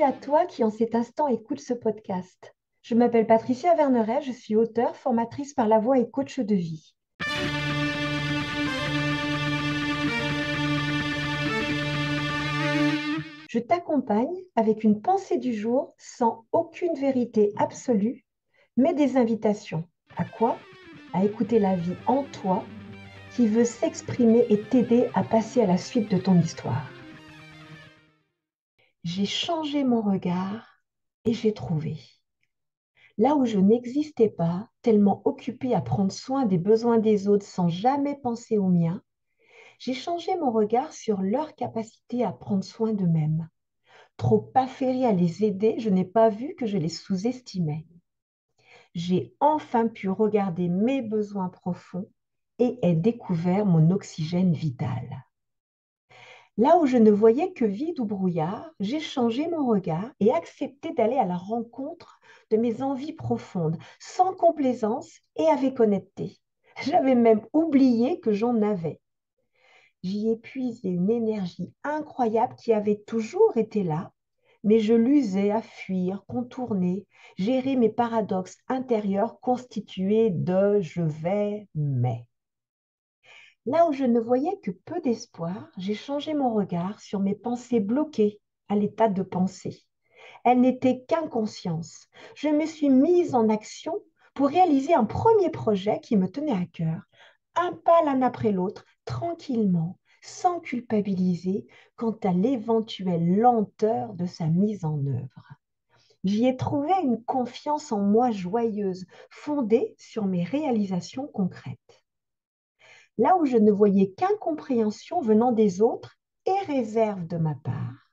à toi qui en cet instant écoute ce podcast. Je m'appelle Patricia Verneret, je suis auteure, formatrice par la voix et coach de vie. Je t'accompagne avec une pensée du jour sans aucune vérité absolue, mais des invitations. À quoi? À écouter la vie en toi qui veut s'exprimer et t'aider à passer à la suite de ton histoire. J'ai changé mon regard et j'ai trouvé. Là où je n'existais pas, tellement occupée à prendre soin des besoins des autres sans jamais penser aux miens, j'ai changé mon regard sur leur capacité à prendre soin d'eux-mêmes. Trop affairée à les aider, je n'ai pas vu que je les sous-estimais. J'ai enfin pu regarder mes besoins profonds et ai découvert mon oxygène vital. Là où je ne voyais que vide ou brouillard, j'ai changé mon regard et accepté d'aller à la rencontre de mes envies profondes, sans complaisance et avec honnêteté. J'avais même oublié que j'en avais. J'y ai puisé une énergie incroyable qui avait toujours été là, mais je l'usais à fuir, contourner, gérer mes paradoxes intérieurs constitués de je vais, mais. Là où je ne voyais que peu d'espoir, j'ai changé mon regard sur mes pensées bloquées à l'état de pensée. Elles n'étaient qu'inconscience. Je me suis mise en action pour réaliser un premier projet qui me tenait à cœur, un pas l'un après l'autre, tranquillement, sans culpabiliser quant à l'éventuelle lenteur de sa mise en œuvre. J'y ai trouvé une confiance en moi joyeuse, fondée sur mes réalisations concrètes. Là où je ne voyais qu'incompréhension venant des autres et réserve de ma part,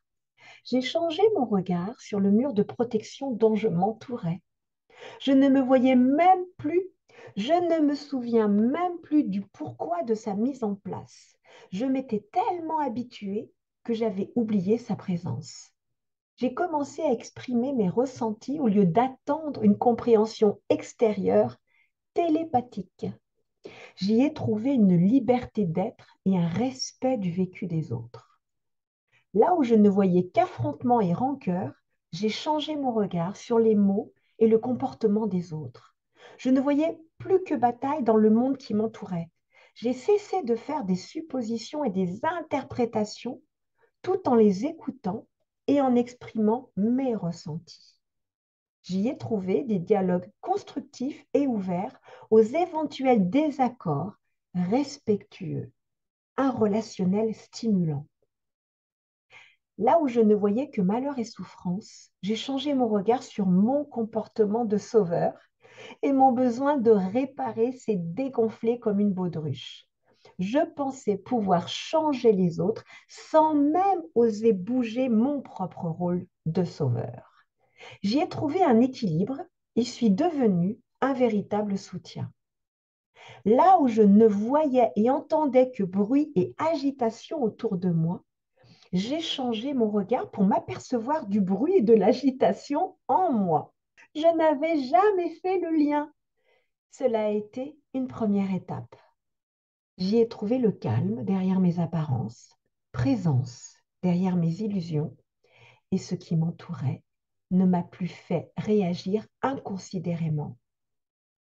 j'ai changé mon regard sur le mur de protection dont je m'entourais. Je ne me voyais même plus, je ne me souviens même plus du pourquoi de sa mise en place. Je m'étais tellement habituée que j'avais oublié sa présence. J'ai commencé à exprimer mes ressentis au lieu d'attendre une compréhension extérieure télépathique. J'y ai trouvé une liberté d'être et un respect du vécu des autres. Là où je ne voyais qu'affrontement et rancœur, j'ai changé mon regard sur les mots et le comportement des autres. Je ne voyais plus que bataille dans le monde qui m'entourait. J'ai cessé de faire des suppositions et des interprétations tout en les écoutant et en exprimant mes ressentis. J'y ai trouvé des dialogues constructifs et ouverts aux éventuels désaccords, respectueux, un relationnel stimulant. Là où je ne voyais que malheur et souffrance, j'ai changé mon regard sur mon comportement de sauveur et mon besoin de réparer s'est dégonflé comme une baudruche. Je pensais pouvoir changer les autres sans même oser bouger mon propre rôle de sauveur. J'y ai trouvé un équilibre et suis devenue un véritable soutien. Là où je ne voyais et entendais que bruit et agitation autour de moi, j'ai changé mon regard pour m'apercevoir du bruit et de l'agitation en moi. Je n'avais jamais fait le lien. Cela a été une première étape. J'y ai trouvé le calme derrière mes apparences, présence derrière mes illusions, et ce qui m'entourait ne m'a plus fait réagir inconsidérément.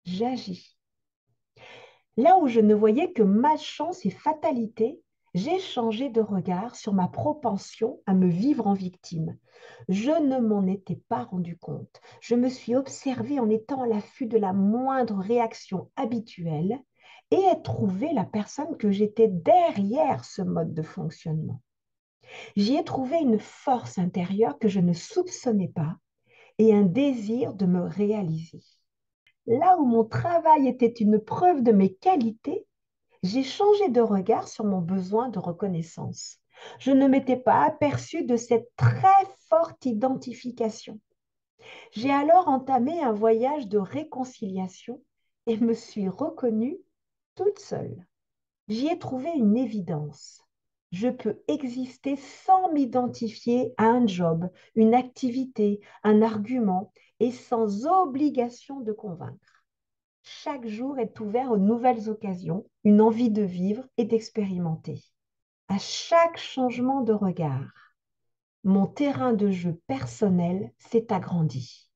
J'agis. Là où je ne voyais que malchance et fatalité, j'ai changé de regard sur ma propension à me vivre en victime. Je ne m'en étais pas rendu compte. Je me suis observée en étant à l'affût de la moindre réaction habituelle et ai trouvé la personne que j'étais derrière ce mode de fonctionnement. J'y ai trouvé une force intérieure que je ne soupçonnais pas et un désir de me réaliser. Là où mon travail était une preuve de mes qualités, j'ai changé de regard sur mon besoin de reconnaissance. Je ne m'étais pas aperçue de cette très forte identification. J'ai alors entamé un voyage de réconciliation et me suis reconnue toute seule. J'y ai trouvé une évidence. Je peux exister sans m'identifier à un job, une activité, un argument et sans obligation de convaincre. Chaque jour est ouvert aux nouvelles occasions, une envie de vivre et d'expérimenter. À chaque changement de regard, mon terrain de jeu personnel s'est agrandi.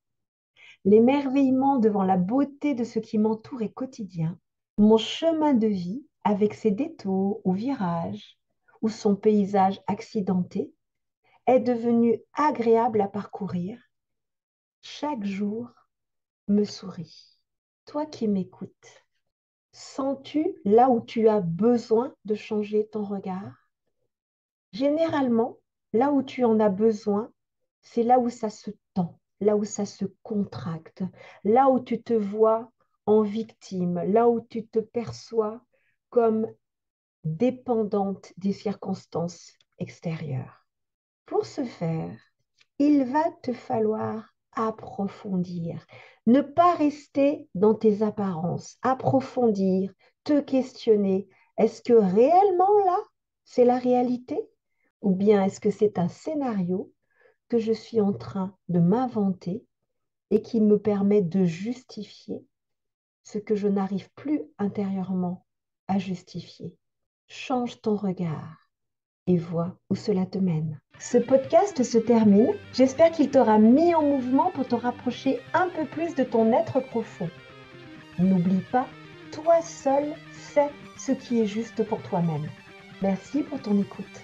L'émerveillement devant la beauté de ce qui m'entoure est quotidien. Mon chemin de vie, avec ses détours ou virages, ou son paysage accidenté, est devenu agréable à parcourir. Chaque jour me sourit. Toi qui m'écoutes, sens-tu là où tu as besoin de changer ton regard? Généralement, là où tu en as besoin, c'est là où ça se tend, là où ça se contracte, là où tu te vois en victime, là où tu te perçois comme dépendante des circonstances extérieures. Pour ce faire, il va te falloir approfondir, ne pas rester dans tes apparences, approfondir, te questionner. Est-ce que réellement là, c'est la réalité? Ou bien est-ce que c'est un scénario que je suis en train de m'inventer et qui me permet de justifier ce que je n'arrive plus intérieurement à justifier? Change ton regard et vois où cela te mène. Ce podcast se termine. J'espère qu'il t'aura mis en mouvement pour te rapprocher un peu plus de ton être profond. N'oublie pas, toi seul sais ce qui est juste pour toi-même. Merci pour ton écoute.